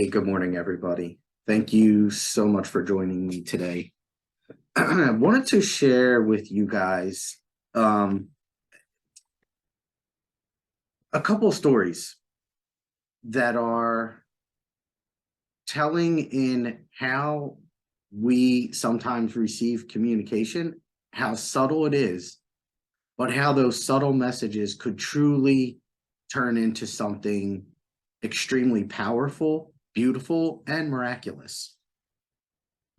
Hey, good morning, everybody. Thank you so much for joining me today. I wanted to share with you guys um, a couple of stories that are telling in how we sometimes receive communication, how subtle it is, but how those subtle messages could truly turn into something extremely powerful, beautiful, and miraculous.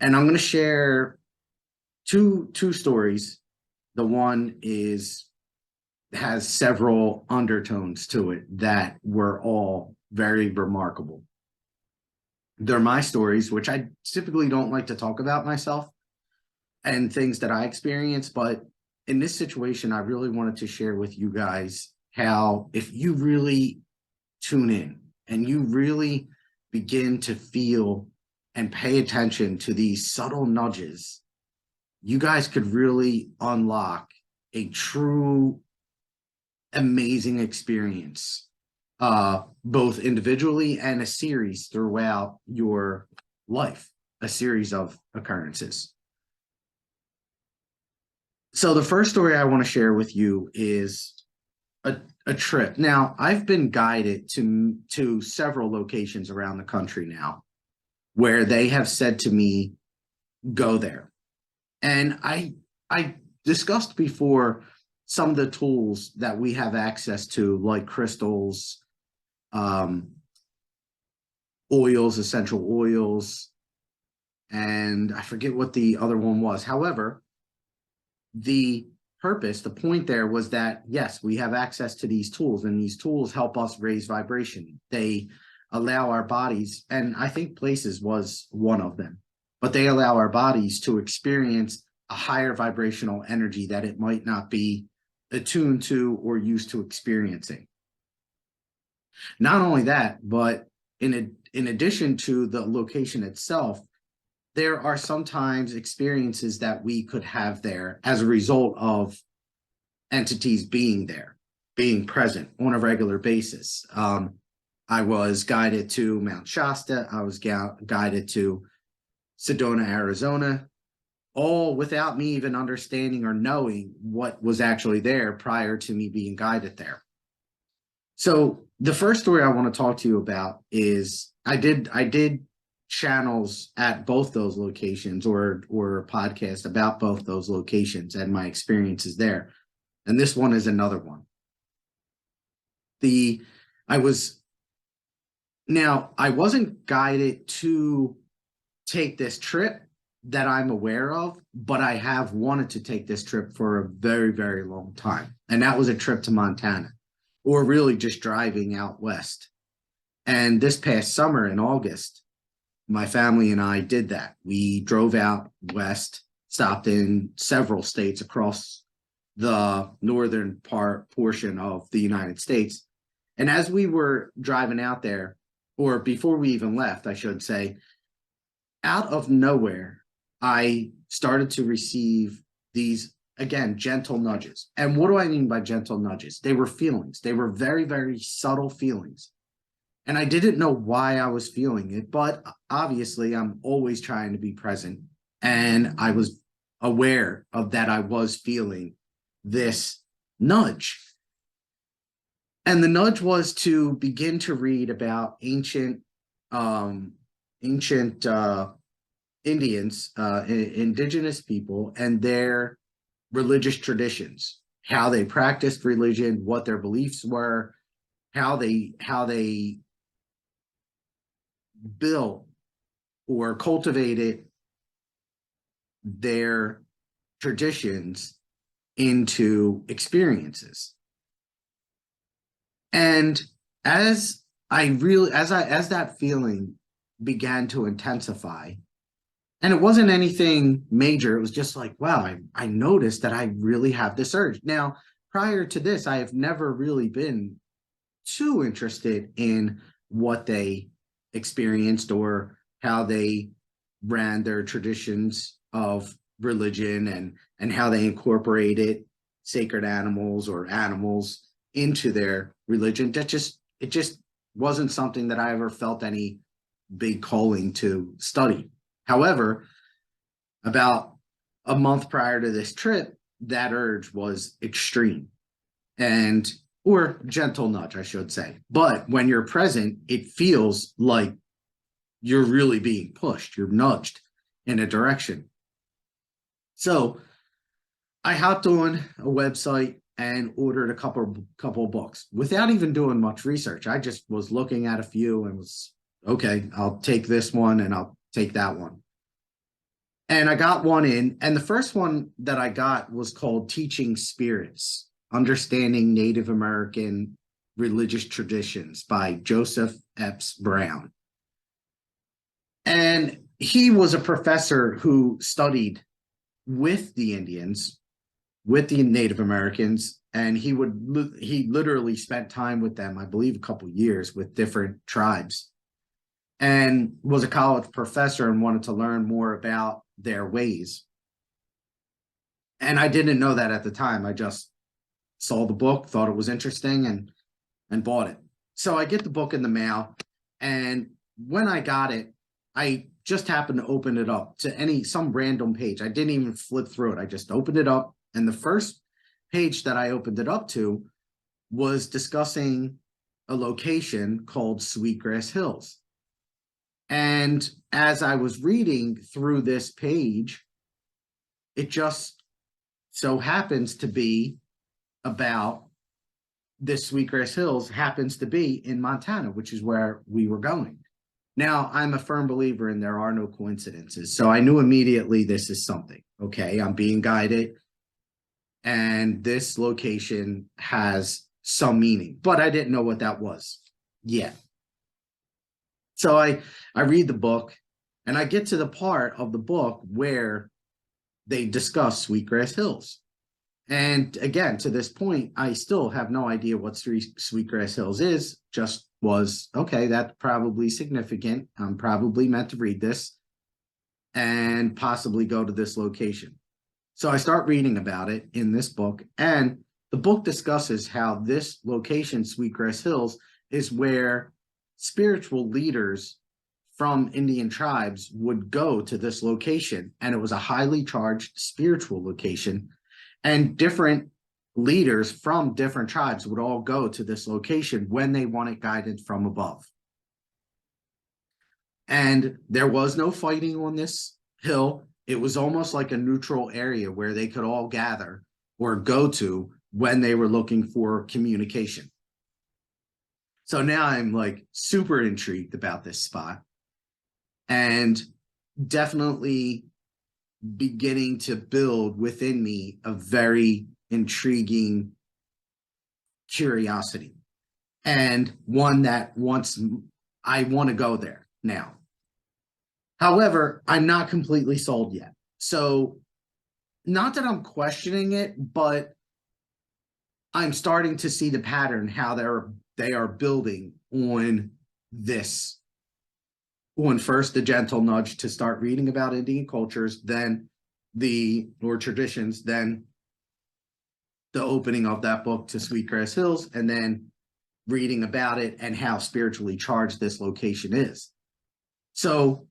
And I'm going to share two stories. The one is has several undertones to it that were all very remarkable. They're my stories, which I typically don't like to talk about myself and things that I experience, but in this situation, I really wanted to share with you guys how if you really tune in and you really begin to feel and pay attention to these subtle nudges, you guys could really unlock a true amazing experience, both individually and a series throughout your life, a series of occurrences. So the first story I want to share with you is a trip. Now, I've been guided to several locations around the country now where they have said to me, go there. And I discussed before some of the tools that we have access to, like crystals, oils, essential oils, and I forget what the other one was. However, the point there was that, yes, we have access to these tools, and these tools help us raise vibration. They allow our bodies, and I think places was one of them, but they allow our bodies to experience a higher vibrational energy that it might not be attuned to or used to experiencing. Not only that, but in addition to the location itself, there are sometimes experiences that we could have there as a result of entities being there, being present on a regular basis. I was guided to Mount Shasta. I was guided to Sedona, Arizona, all without me even understanding or knowing what was actually there prior to me being guided there. So the first story I want to talk to you about is I did channels at both those locations, or a podcast about both those locations and my experiences there. And this one is another one. I wasn't guided to take this trip that I'm aware of, but I have wanted to take this trip for a very, very long time. And that was a trip to Montana, or really just driving out west. And this past summer in August, my family and I did that. We drove out west, stopped in several states across the northern portion of the United States. And as we were driving out there, or before we even left, I should say, out of nowhere, I started to receive these, again, gentle nudges. And what do I mean by gentle nudges? They were feelings. They were very, very subtle feelings. And I didn't know why I was feeling it, but obviously I'm always trying to be present. And I was aware of that I was feeling this nudge. And the nudge was to begin to read about ancient Indians, indigenous people, and their religious traditions, how they practiced religion, what their beliefs were, how they built or cultivated their traditions into experiences. And as that feeling began to intensify, and it wasn't anything major, it was just like, wow, I noticed that I really have this urge. Now, prior to this, I have never really been too interested in what they experienced or how they ran their traditions of religion, and how they incorporated sacred animals or animals into their religion. It just wasn't something that I ever felt any big calling to study. However, about a month prior to this trip, that urge was extreme, and or gentle nudge, I should say. But when you're present, it feels like you're really being pushed, you're nudged in a direction. So I hopped on a website and ordered a couple books without even doing much research. I just was looking at a few and was okay, I'll take this one and I'll take that one. And I got one in, and the first one that I got was called Teaching Spirits: Understanding Native American Religious Traditions by Joseph Epps Brown. And he was a professor who studied with the Indians, with the Native Americans, and he literally spent time with them, I believe a couple years, with different tribes, and was a college professor and wanted to learn more about their ways. And I didn't know that at the time. I just saw the book, thought it was interesting, and bought it. So I get the book in the mail, and when I got it, I just happened to open it up to some random page. I didn't even flip through it. I just opened it up, and the first page that I opened it up to was discussing a location called Sweetgrass Hills. And as I was reading through this page, it just so happens to be about this Sweetgrass Hills happens to be in Montana, which is where we were going. Now, I'm a firm believer in there are no coincidences. So I knew immediately this is something. Okay, I'm being guided, and this location has some meaning, but I didn't know what that was yet. So I read the book, and I get to the part of the book where they discuss Sweetgrass Hills. And again, to this point, I still have no idea what Sweetgrass Hills is. Just was, okay, that's probably significant. I'm probably meant to read this and possibly go to this location. So I start reading about it in this book, and the book discusses how this location, Sweetgrass Hills, is where spiritual leaders from Indian tribes would go to this location, and it was a highly charged spiritual location, and different leaders from different tribes would all go to this location when they wanted guidance from above. And there was no fighting on this hill. It was almost like a neutral area where they could all gather or go to when they were looking for communication. So now I'm like super intrigued about this spot, and definitely beginning to build within me a very intriguing curiosity, and one that I want to go there now. However, I'm not completely sold yet. So not that I'm questioning it, but I'm starting to see the pattern, how they are building on this. On first the gentle nudge to start reading about Indian cultures, then or traditions, then the opening of that book to Sweetgrass Hills, and then reading about it and how spiritually charged this location is. So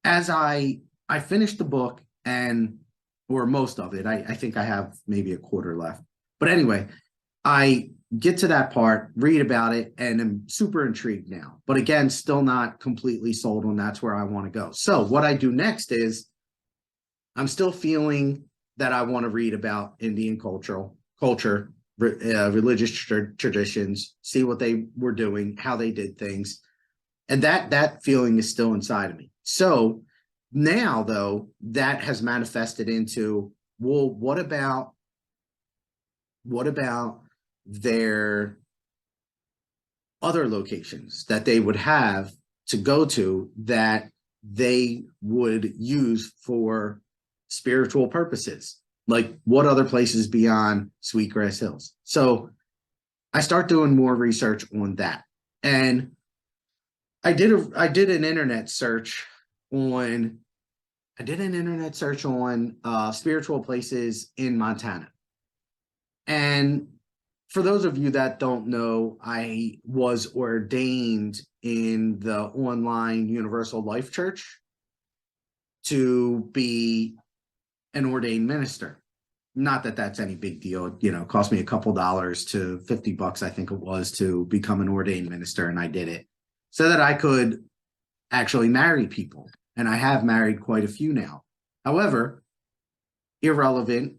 as I finished the book, or most of it, I think I have maybe a quarter left. But anyway, I get to that part, read about it, and I'm super intrigued now. But again, still not completely sold on that's where I want to go. So what I do next is I'm still feeling that I want to read about Indian culture, religious traditions, see what they were doing, how they did things. And that feeling is still inside of me. So now, though, that has manifested into, well, what about their other locations that they would have to go to that they would use for spiritual purposes? Like, what other places beyond Sweetgrass Hills? So I start doing more research on that. And I did an internet search on spiritual places in Montana. And for those of you that don't know, I was ordained in the online Universal Life Church to be an ordained minister. Not that that's any big deal, you know, it cost me a couple dollars to $50, I think it was, to become an ordained minister. And I did it so that I could actually marry people. And I have married quite a few now. However, irrelevant,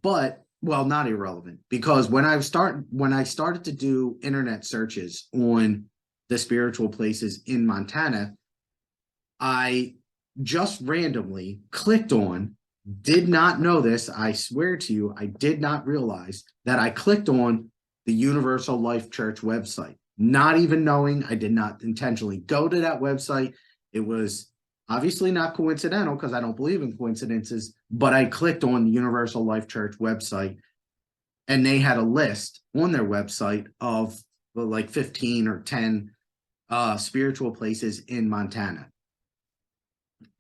but well, not irrelevant, because when I started to do internet searches on the spiritual places in Montana, I just randomly clicked on, did not know this, I swear to you, I did not realize that I clicked on the Universal Life Church website, not even knowing. I did not intentionally go to that website. It was obviously not coincidental because I don't believe in coincidences, but I clicked on the Universal Life Church website and they had a list on their website of like 15 or 10 spiritual places in Montana.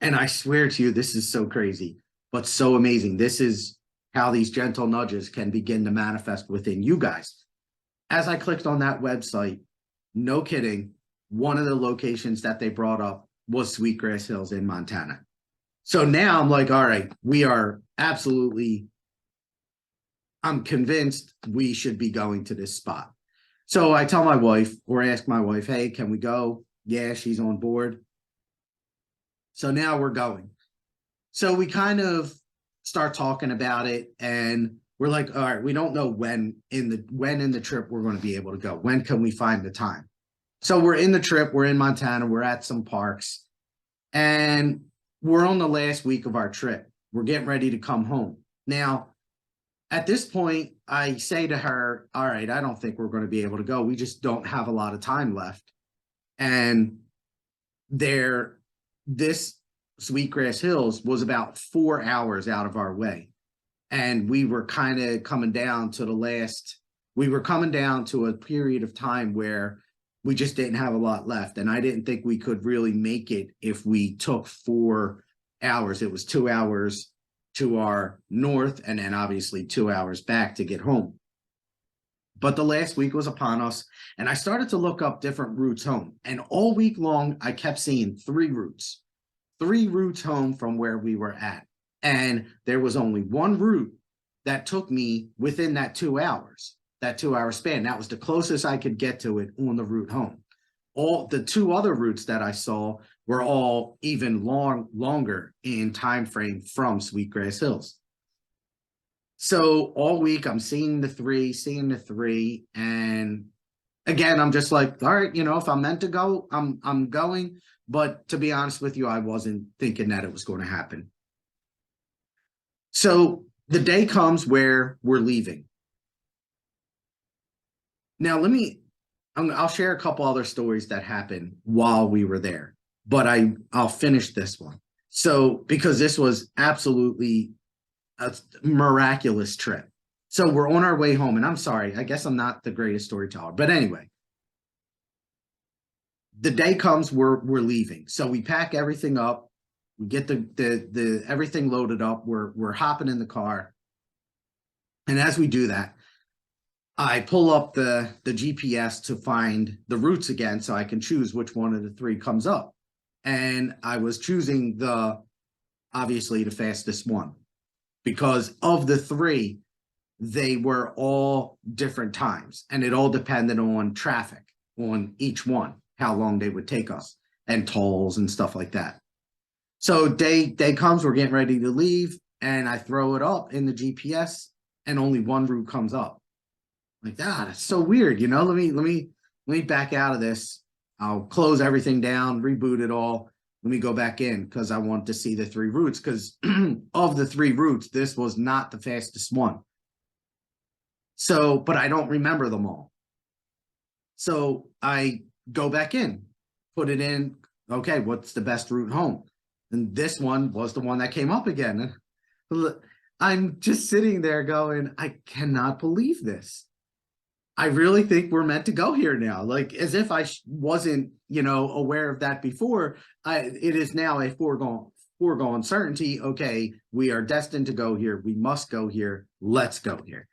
And I swear to you, this is so crazy, but so amazing. This is how these gentle nudges can begin to manifest within you guys. As I clicked on that website, no kidding, one of the locations that they brought up was Sweetgrass Hills in Montana. So now I'm like, all right, we are absolutely, I'm convinced we should be going to this spot. So I tell my wife, or ask my wife, hey, can we go? Yeah, she's on board. So now we're going. So we kind of start talking about it, and we're like, all right, we don't know when in the trip we're going to be able to go. When can we find the time? So we're in the trip, we're in Montana, we're at some parks, and we're on the last week of our trip. We're getting ready to come home. Now, at this point, I say to her, all right, I don't think we're going to be able to go. We just don't have a lot of time left. And this Sweetgrass Hills was about 4 hours out of our way. And we were kind of coming down to a period of time where we just didn't have a lot left. And I didn't think we could really make it if we took 4 hours. It was 2 hours to our north and then obviously 2 hours back to get home. But the last week was upon us, and I started to look up different routes home. And all week long, I kept seeing 3 routes home from where we were at. And there was only one route that took me within that 2 hours, that 2 hour span. That was the closest I could get to it on the route home. All the 2 other routes that I saw were all even longer in time frame from Sweetgrass Hills. So all week I'm seeing the three, and again, I'm just like, all right, you know, if I'm meant to go, I'm going. But to be honest with you, I wasn't thinking that it was going to happen. So the day comes where we're leaving. Now, I'll share a couple other stories that happened while we were there, but I'll finish this one. So, because this was absolutely a miraculous trip. So we're on our way home, and I'm sorry, I guess I'm not the greatest storyteller, but anyway, the day comes, we're leaving. So we pack everything up, we get the everything loaded up, we're hopping in the car. And as we do that, I pull up the GPS to find the routes again so I can choose which one of the 3 comes up. And I was choosing obviously the fastest one, because of the 3, they were all different times, and it all depended on traffic on each one, how long they would take us, and tolls and stuff like that. So day comes, we're getting ready to leave, and I throw it up in the GPS, and only one route comes up. Like, that's so weird, you know. Let me back out of this. I'll close everything down, reboot it all. Let me go back in, because I want to see the 3 routes, because of the 3 routes, this was not the fastest one. So, but I don't remember them all. So I go back in, put it in. Okay, what's the best route home? And this one was the one that came up again. I'm just sitting there going, I cannot believe this. I really think we're meant to go here now. Like, as if I wasn't, you know, aware of that before. It is now a foregone certainty. Okay, we are destined to go here. We must go here. Let's go here.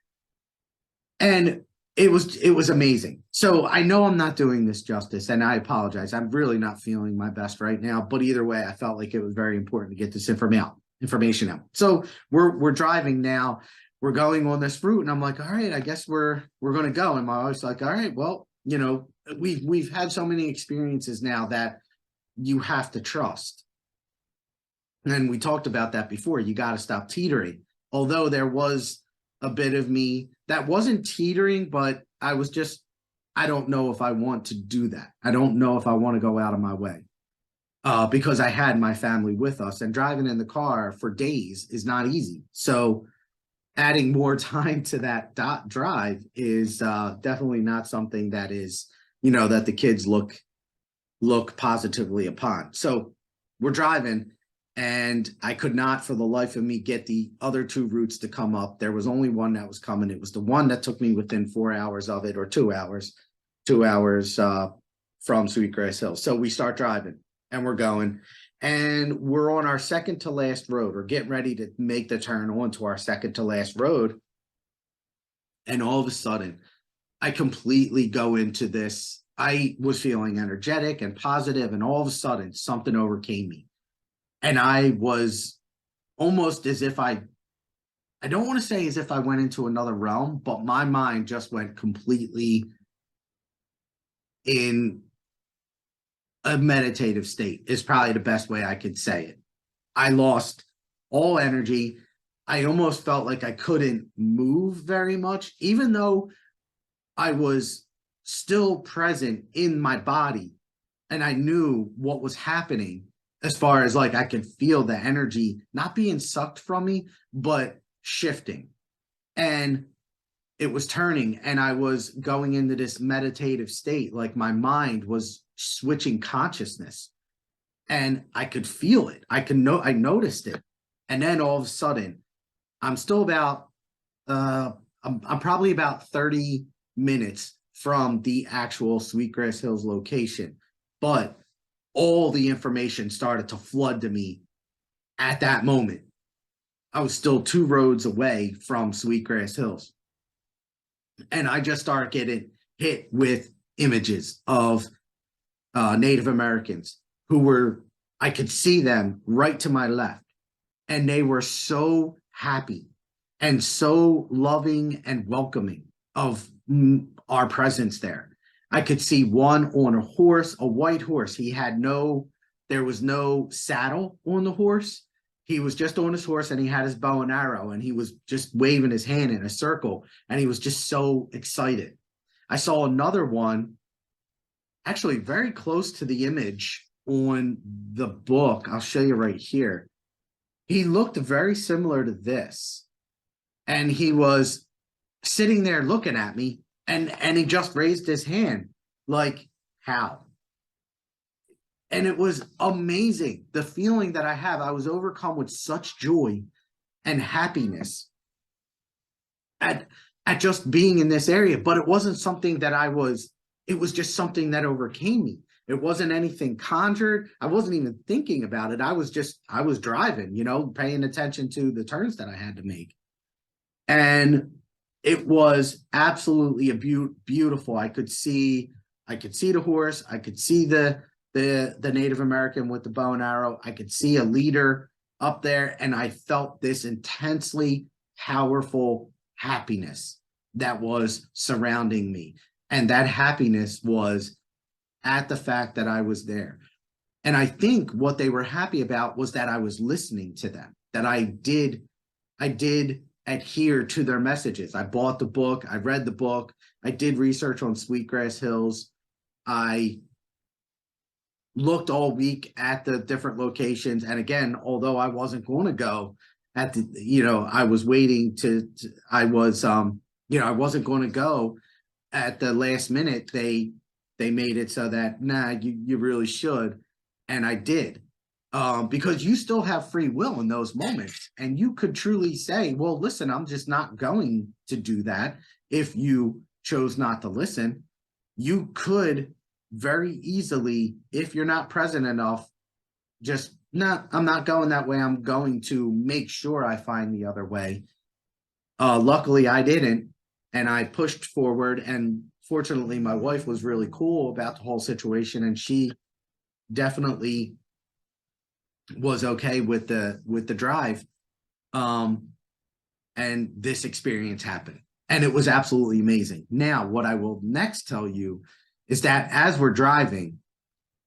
And it was amazing. So I know I'm not doing this justice, and I apologize. I'm really not feeling my best right now. But either way, I felt like it was very important to get this information out. So we're driving now. We're going on this route, and I'm like, all right, I guess we're gonna go. And my wife's like, all right, well, you know, we've had so many experiences now that you have to trust. And we talked about that before. You got to stop teetering. Although there was a bit of me that wasn't teetering, but I was just, I don't know if I want to do that. I don't know if I want to go out of my way, because I had my family with us, and driving in the car for days is not easy. So adding more time to that drive is definitely not something that is, you know, that the kids look positively upon. So we're driving, and I could not for the life of me get the other two routes to come up. There was only one that was coming. It was the one that took me within 4 hours of it, or 2 hours, 2 hours from Sweetgrass Hills. So we start driving, and we're going, and we're on our second to last road. We're getting ready to make the turn onto our second to last road. And all of a sudden, I completely go into this. I was feeling energetic and positive, and all of a sudden something overcame me. And I was almost as if I don't want to say as if I went into another realm, but my mind just went completely in a meditative state, is probably the best way I could say it. I lost all energy. I almost felt like I couldn't move very much, even though I was still present in my body and I knew what was happening, as far as like I could feel the energy not being sucked from me, but shifting. And it was turning, and I was going into this meditative state. Like my mind was switching consciousness, and I could feel it. I noticed it. And then all of a sudden, I'm still about I'm probably about 30 minutes from the actual Sweetgrass Hills location, but all the information started to flood to me at that moment. I was still 2 roads away from Sweetgrass Hills, and I just started getting hit with images of Native Americans who were, I could see them right to my left, and they were so happy and so loving and welcoming of our presence there. I could see one on a horse, a white horse. There was no saddle on the horse. He was just on his horse, and he had his bow and arrow, and he was just waving his hand in a circle, and he was just so excited. I saw another one, actually very close to the image on the book. I'll show you right here. He looked very similar to this, and he was sitting there looking at me, and he just raised his hand, like, how? And it was amazing. The feeling that I have, I was overcome with such joy and happiness at just being in this area. But it wasn't something that it was just something that overcame me. It wasn't anything conjured. I wasn't even thinking about it. I was driving, you know, paying attention to the turns that I had to make. And it was absolutely beautiful. I could see the horse. I could see the Native American with the bow and arrow. I could see a leader up there, and I felt this intensely powerful happiness that was surrounding me. And that happiness was at the fact that I was there. And I think what they were happy about was that I was listening to them, that I did adhere to their messages. I bought the book, I read the book, I did research on Sweetgrass Hills. I looked all week at the different locations. And again, although I wasn't going to go at the, you know, I was waiting I wasn't going to go at the last minute. They made it so that, nah, you really should. And I did. Because you still have free will in those moments, and you could truly say, well, listen, I'm just not going to do that. If you chose not to listen, you could very easily, if you're not present enough, I'm not going that way. I'm going to make sure I find the other way. Luckily I didn't. and I pushed forward, and fortunately my wife was really cool about the whole situation, and she definitely was okay with the drive. And this experience happened, and it was absolutely amazing. Now, what I will next tell you is that as we're driving,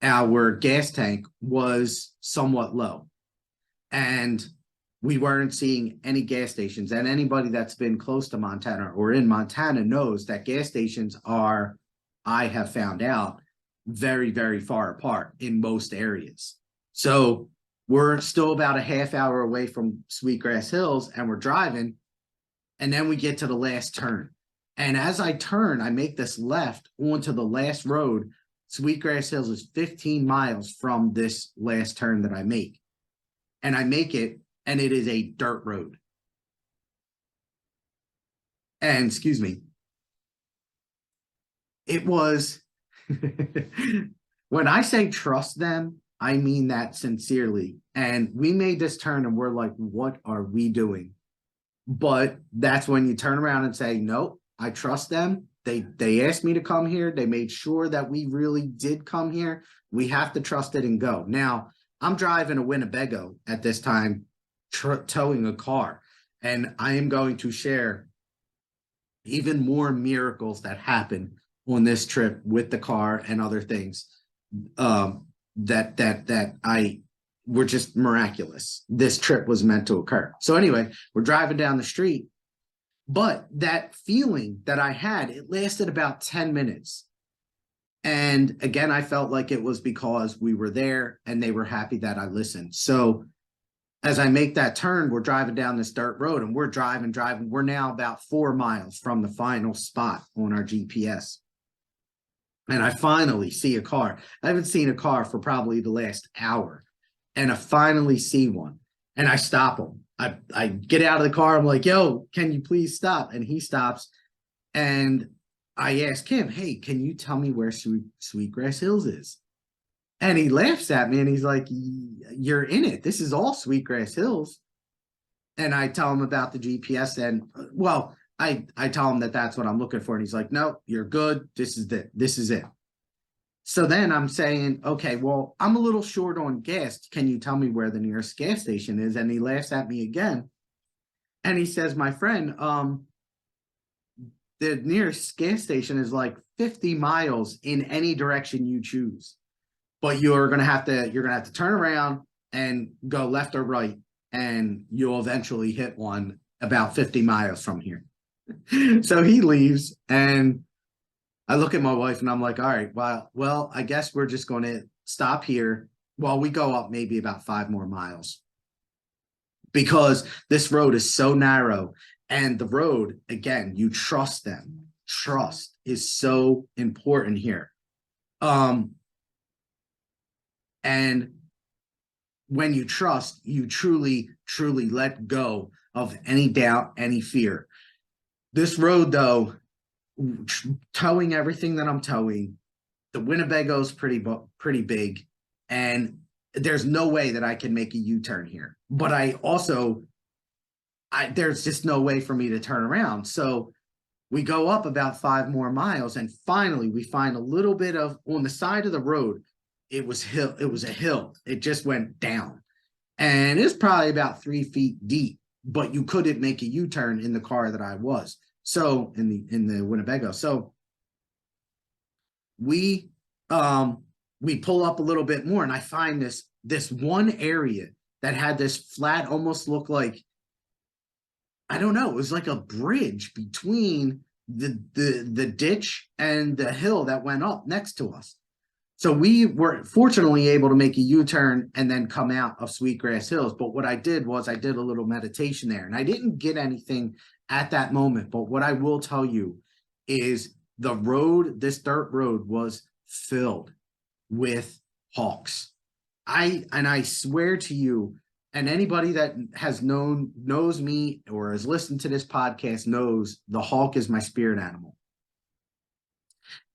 our gas tank was somewhat low, and we weren't seeing any gas stations. And anybody that's been close to Montana or in Montana knows that gas stations are, I have found out, very, very far apart in most areas. So we're still about a half hour away from Sweetgrass Hills, and we're driving, and then we get to the last turn. And as I turn, I make this left onto the last road. Sweetgrass Hills is 15 miles from this last turn that I make. And I make it, and it is a dirt road. And excuse me, it was, when I say trust them, I mean that sincerely. And we made this turn and we're like, what are we doing? But that's when you turn around and say, nope, I trust them. They asked me to come here. They made sure that we really did come here. We have to trust it and go. Now, I'm driving a Winnebago at this time, towing a car, and I am going to share even more miracles that happened on this trip with the car and other things that I were just miraculous. This trip was meant to occur. So anyway, we're driving down the street, but that feeling that I had, it lasted about 10 minutes. And again, I felt like it was because we were there and they were happy that I listened. So as I make that turn, we're driving down this dirt road, and we're driving. We're now about 4 miles from the final spot on our GPS. And I finally see a car. I haven't seen a car for probably the last hour. And I finally see one, and I stop him. I get out of the car. I'm like, yo, can you please stop? And he stops. And I ask him, hey, can you tell me where Sweetgrass Hills is? And he laughs at me and he's like, you're in it. This is all Sweetgrass Hills. And I tell him about the GPS, and well, I tell him that that's what I'm looking for. And he's like, no, you're good. This is it. This is it. So then I'm saying, okay, well, I'm a little short on gas. Can you tell me where the nearest gas station is? And he laughs at me again. And he says, my friend, the nearest gas station is like 50 miles in any direction you choose. But you're gonna have to turn around and go left or right, and you'll eventually hit one about 50 miles from here. So he leaves, and I look at my wife and I'm like, all right, well, I guess we're just going to stop here while we go up maybe about 5 more miles, because this road is so narrow. And the road, again, you trust them. Trust is so important here. And when you trust, you truly, truly let go of any doubt, any fear. This road, though, towing everything that I'm towing, the Winnebago's pretty big, and there's no way that I can make a U-turn here. But there's just no way for me to turn around. So we go up about 5 more miles, and finally we find a little bit of, on the side of the road, it was a hill. It just went down. And it's probably about 3 feet deep, but you couldn't make a U-turn in the car that I was. So in the Winnebago. So we pull up a little bit more, and I find this one area that had this flat, almost looked like, I don't know, it was like a bridge between the ditch and the hill that went up next to us. So we were fortunately able to make a U-turn and then come out of Sweetgrass Hills. But what I did was I did a little meditation there, and I didn't get anything at that moment. But what I will tell you is this dirt road was filled with hawks. I swear to you, and anybody that knows me or has listened to this podcast knows the hawk is my spirit animal.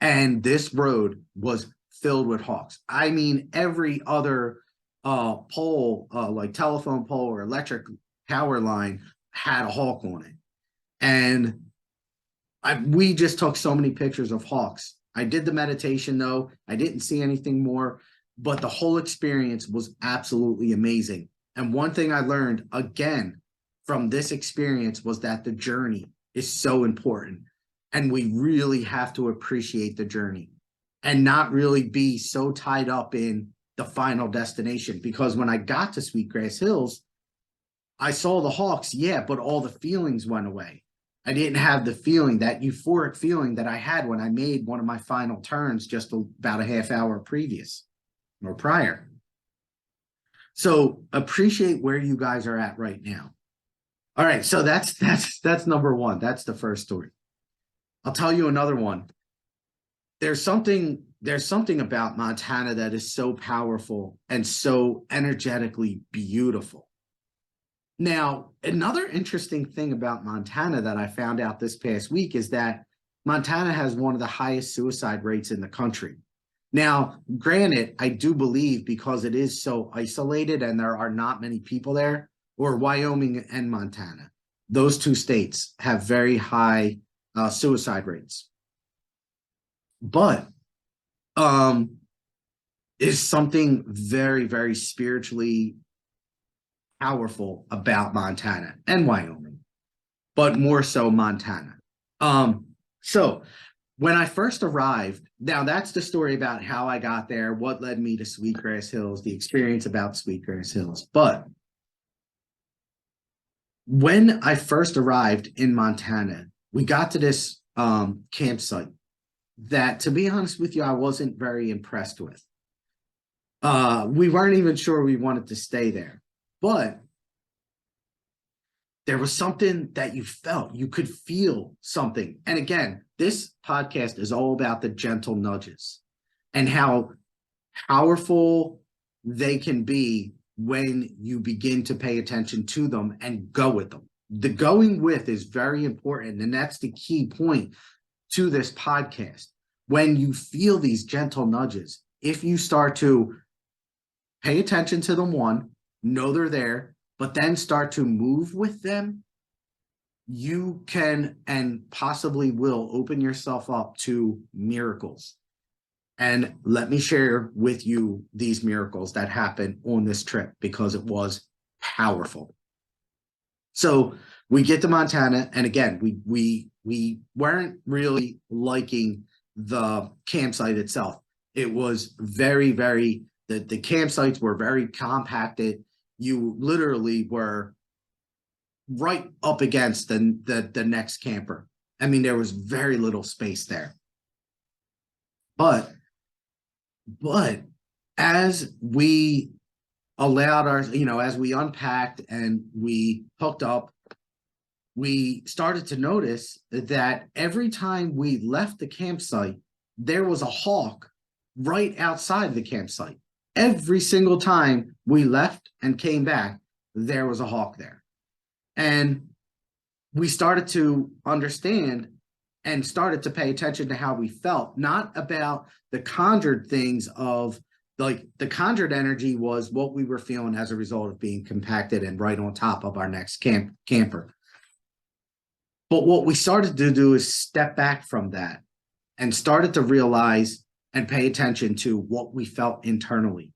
And this road was filled with hawks. I mean, every other pole, like telephone pole or electric power line, had a hawk on it. And we just took so many pictures of hawks. I did the meditation though. I didn't see anything more, but the whole experience was absolutely amazing. And one thing I learned again from this experience was that the journey is so important. And we really have to appreciate the journey and not really be so tied up in the final destination. Because when I got to Sweetgrass Hills, I saw the hawks, yeah, but all the feelings went away. I didn't have the feeling, that euphoric feeling that I had when I made one of my final turns just about a half hour previous or prior. So appreciate where you guys are at right now. All right, so that's number one. That's the first story. I'll tell you another one. There's something about Montana that is so powerful and so energetically beautiful. Now, another interesting thing about Montana that I found out this past week is that Montana has one of the highest suicide rates in the country. Now, granted, I do believe because it is so isolated and there are not many people there, or Wyoming and Montana, those two states have very high suicide rates. But is something very, very spiritually powerful about Montana and Wyoming, but more so Montana. So when I first arrived, now that's the story about how I got there, what led me to Sweetgrass Hills, the experience about Sweetgrass Hills. But when I first arrived in Montana, we got to this campsite that, to be honest with you, I wasn't very impressed with. We weren't even sure we wanted to stay there. But there was something that you felt, you could feel something. And again, this podcast is all about the gentle nudges and how powerful they can be when you begin to pay attention to them and go with them. The going with is very important. And that's the key point to this podcast. When you feel these gentle nudges, if you start to pay attention to them, one, know they're there, but then start to move with them, you can and possibly will open yourself up to miracles. And let me share with you these miracles that happened on this trip because it was powerful. So we get to Montana, and again, we weren't really liking the campsite itself. It was very, very, the campsites were very compacted. You literally were right up against the next camper. I mean, there was very little space there. But as we allowed our, as we unpacked and we hooked up, we started to notice that every time we left the campsite, there was a hawk right outside the campsite. Every single time we left and came back, there was a hawk there. And we started to understand and started to pay attention to how we felt, not about the conjured things of, like, the conjured energy was what we were feeling as a result of being compacted and right on top of our next camper. But what we started to do is step back from that and started to realize and pay attention to what we felt internally.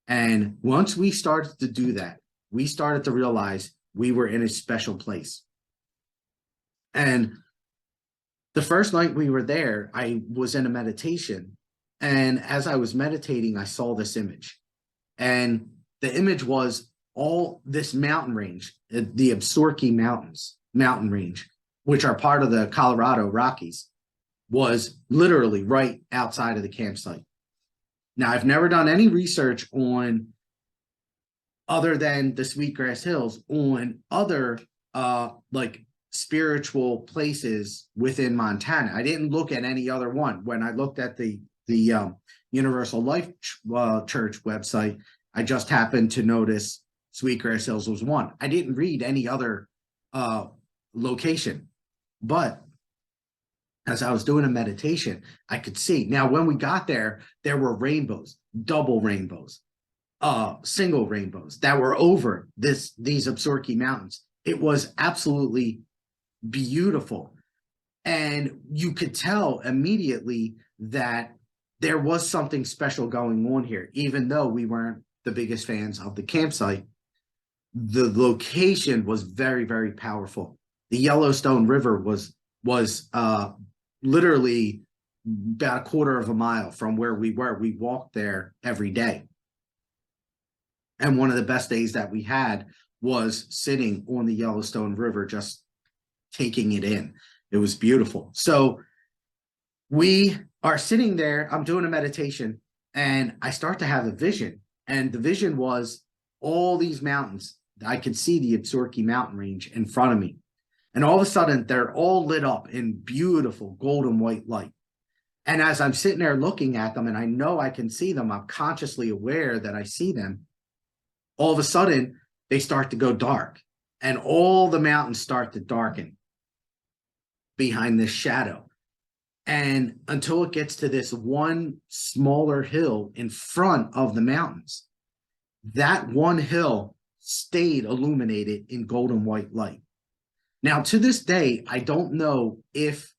And once we started to do that, we started to realize we were in a special place. And the first night we were there, I was in a meditation. And as I was meditating, I saw this image. And the image was all this mountain range, the Absaroka mountain range, which are part of the Colorado Rockies, was literally right outside of the campsite. Now, I've never done any research on, other than the Sweetgrass Hills, on other like spiritual places within Montana. I didn't look at any other one. When I looked at the Universal Life Church website, I just happened to notice Sweetgrass Hills was one. I didn't read any other location, but as I was doing a meditation, I could see. Now, when we got there, there were rainbows, double rainbows, single rainbows that were over these Absaroka mountains. It was absolutely beautiful. And you could tell immediately that there was something special going on here, even though we weren't the biggest fans of the campsite. The location was very, very powerful. The Yellowstone River was literally about a quarter of a mile from where we were. We walked there every day. And one of the best days that we had was sitting on the Yellowstone River, just taking it in. It was beautiful. So we are sitting there, I'm doing a meditation, and I start to have a vision. And the vision was all these mountains. I could see the Absaroka mountain range in front of me. And all of a sudden, they're all lit up in beautiful golden white light. And as I'm sitting there looking at them, and I know I can see them, I'm consciously aware that I see them. All of a sudden, they start to go dark, and all the mountains start to darken behind this shadow. And until it gets to this one smaller hill in front of the mountains, that one hill stayed illuminated in golden white light. Now, to this day, I don't know if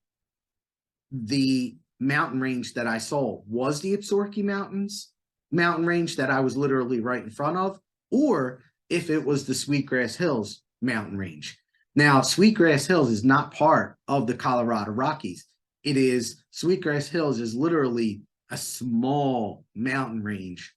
the mountain range that I saw was the Absaroka mountain range that I was literally right in front of, or if it was the Sweetgrass Hills mountain range. Now, Sweetgrass Hills is not part of the Colorado Rockies. It is, Sweetgrass Hills is literally a small mountain range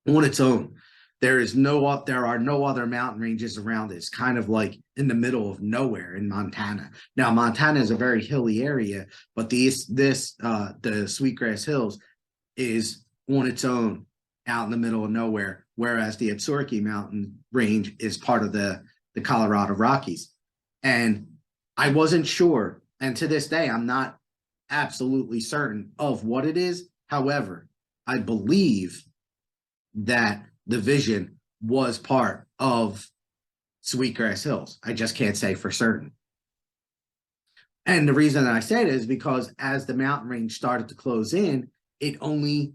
on its own. There are no other mountain ranges around it. It's kind of like in the middle of nowhere in Montana. Now, Montana is a very hilly area, but the Sweetgrass Hills is on its own out in the middle of nowhere, whereas the Absaroka mountain range is part of the Colorado Rockies. And I wasn't sure, and to this day, I'm not absolutely certain of what it is. However, I believe that the vision was part of Sweetgrass Hills. I just can't say for certain. And the reason that I say it is because as the mountain range started to close in, it only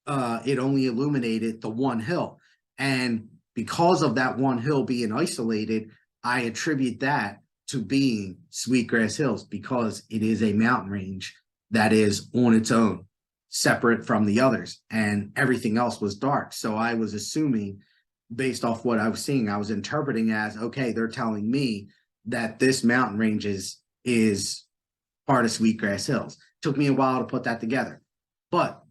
illuminated the one hill. And because of that one hill being isolated, I attribute that to being Sweetgrass Hills, because it is a mountain range that is on its own, separate from the others, and everything else was dark. So I was assuming, based off what I was seeing, I was interpreting as, okay, they're telling me that this mountain range is part of Sweetgrass Hills. Took me a while to put that together. But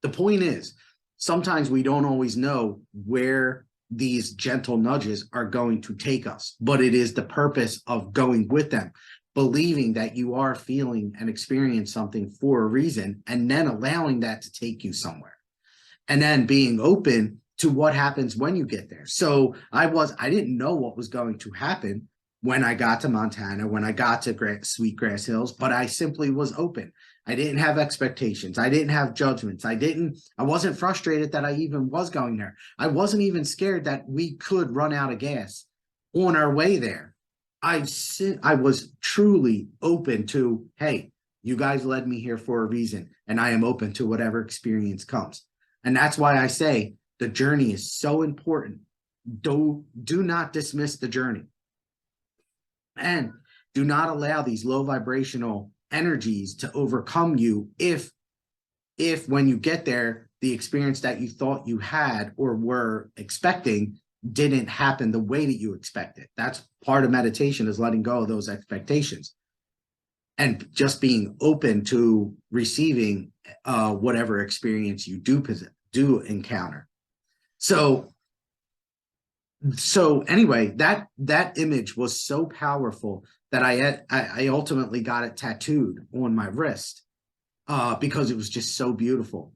the point is, sometimes we don't always know where these gentle nudges are going to take us, but it is the purpose of going with them, believing that you are feeling and experience something for a reason, and then allowing that to take you somewhere, and then being open to what happens when you get there. So I didn't know what was going to happen when I got to Montana, when I got to Sweetgrass Hills, but I simply was open. I didn't have expectations. I didn't have judgments. I wasn't frustrated that I even was going there. I wasn't even scared that we could run out of gas on our way there. I was truly open to, hey, you guys led me here for a reason, and I am open to whatever experience comes. And that's why I say the journey is so important. Do not dismiss the journey. And do not allow these low vibrational energies to overcome you if when you get there, the experience that you thought you had or were expecting didn't happen the way that you expected. That's part of meditation, is letting go of those expectations and just being open to receiving whatever experience you do encounter. So anyway, that image was so powerful that I ultimately got it tattooed on my wrist because it was just so beautiful.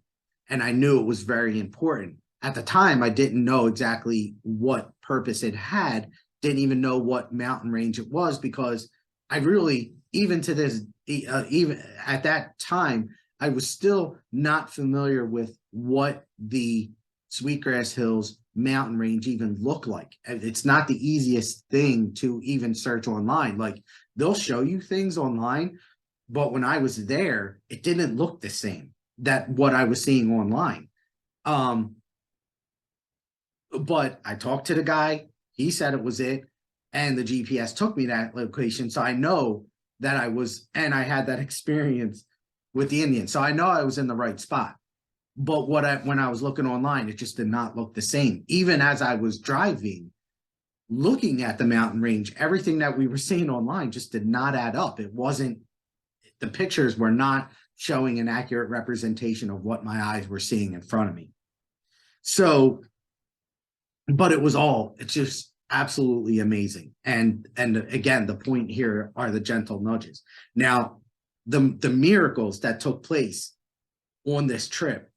And I knew it was very important. At the time, I didn't know exactly what purpose it had, didn't even know what mountain range it was, because I really, even to this, even at that time, I was still not familiar with what the Sweetgrass Hills mountain range even look like. It's not the easiest thing to even search online. Like, they'll show you things online, but when I was there, it didn't look the same that what I was seeing online. But I talked to the guy, he said it was it, and the GPS took me that location. So I know that I had that experience with the Indian. So I know I was in the right spot. But when I was looking online, it just did not look the same. Even as I was driving, looking at the mountain range, everything that we were seeing online just did not add up. It wasn't, the pictures were not showing an accurate representation of what my eyes were seeing in front of me. So, but it's just absolutely amazing. And again, the point here are the gentle nudges. Now, the miracles that took place on this trip,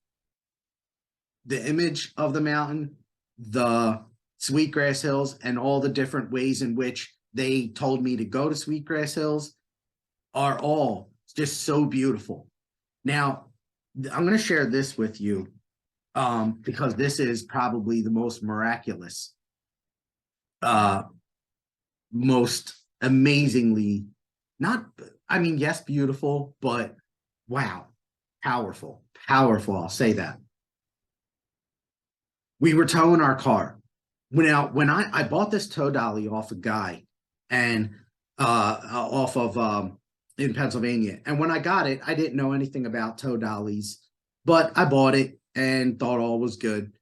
the image of the mountain, the Sweetgrass Hills, and all the different ways in which they told me to go to Sweetgrass Hills are all just so beautiful. Now, I'm going to share this with you because this is probably the most miraculous, most amazingly, yes, beautiful, but wow, powerful, I'll say that. We were towing our car. When I bought this tow dolly off a guy and off of in Pennsylvania. And when I got it, I didn't know anything about tow dollies, but I bought it and thought all was good.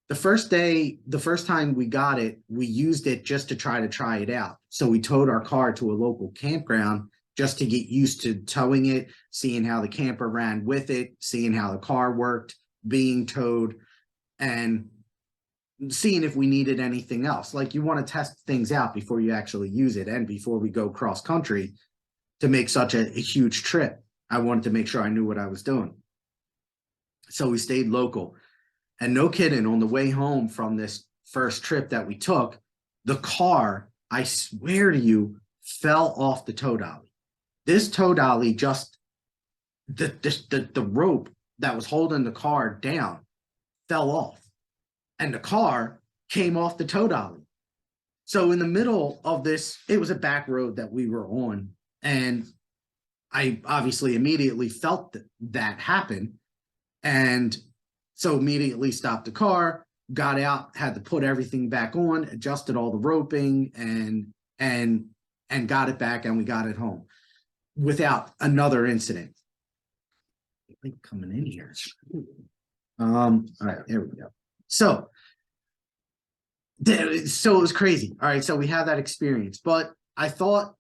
The first time we got it, we used it just to try it out. So we towed our car to a local campground just to get used to towing it, seeing how the camper ran with it, seeing how the car worked, being towed, and seeing if we needed anything else. Like, you want to test things out before you actually use it. And before we go cross country to make such a huge trip, I wanted to make sure I knew what I was doing. So we stayed local. And no kidding, on the way home from this first trip that we took, the car, I swear to you, fell off the tow dolly. This tow dolly just, the rope that was holding the car down fell off. And the car came off the tow dolly. So in the middle of this, it was a back road that we were on. And I obviously immediately felt that happen. And so immediately stopped the car, got out, had to put everything back on, adjusted all the roping, and got it back, and we got it home without another incident. I think coming in here. All right, there we go. So it was crazy. All right, so we had that experience, but I thought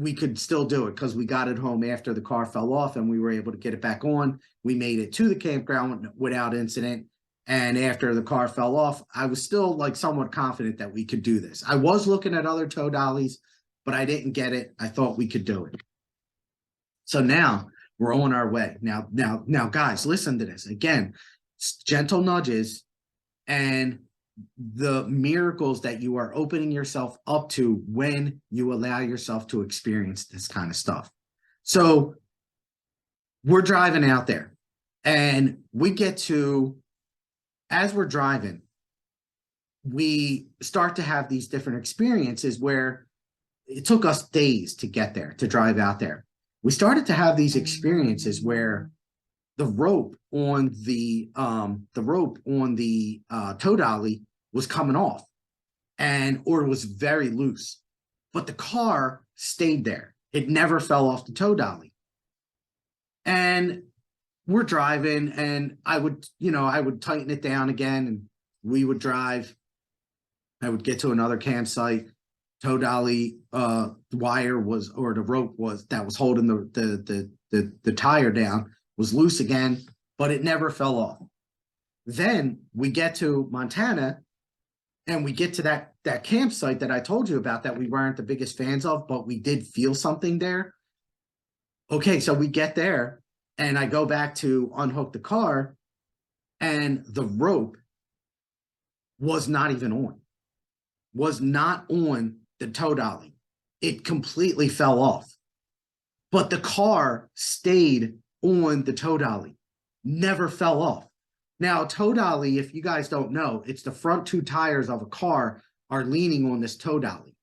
we could still do it because we got it home after the car fell off and we were able to get it back on. We made it to the campground without incident. And after the car fell off, I was still like somewhat confident that we could do this. I was looking at other tow dollies, but I didn't get it. I thought we could do it. So now we're on our way. Now, guys, listen to this. Again, gentle nudges and the miracles that you are opening yourself up to when you allow yourself to experience this kind of stuff. So we're driving out there and we get to, as we're driving, we start to have these different experiences where it took us days to get there, to drive out there. We started to have these experiences where the rope on the tow dolly was coming off, or it was very loose, but the car stayed there. It never fell off the tow dolly. And we're driving, and I would tighten it down again, and we would drive. I would get to another campsite. Tow dolly wire was, or the rope was that was holding the tire down was loose again, but it never fell off. Then we get to Montana, and we get to that campsite that I told you about that we weren't the biggest fans of, but we did feel something there. Okay, so we get there, and I go back to unhook the car, and the rope was not even on. Was not on the tow dolly. It completely fell off. But the car stayed on the tow dolly, never fell off. Now, tow dolly, if you guys don't know, it's the front two tires of a car are leaning on this tow dolly.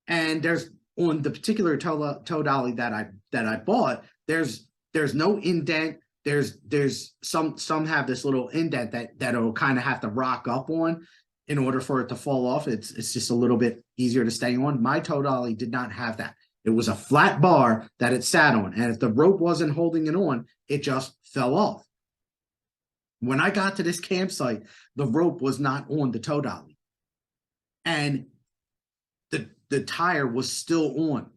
And there's, on the particular tow dolly that I bought, there's no indent. There's some have this little indent that it'll kind of have to rock up on. in order for it to fall off. It's just a little bit easier to stay on. My tow dolly did not have that. It was a flat bar that it sat on. And if the rope wasn't holding it on, it just fell off. When I got to this campsite, the rope was not on the tow dolly. And the tire was still on.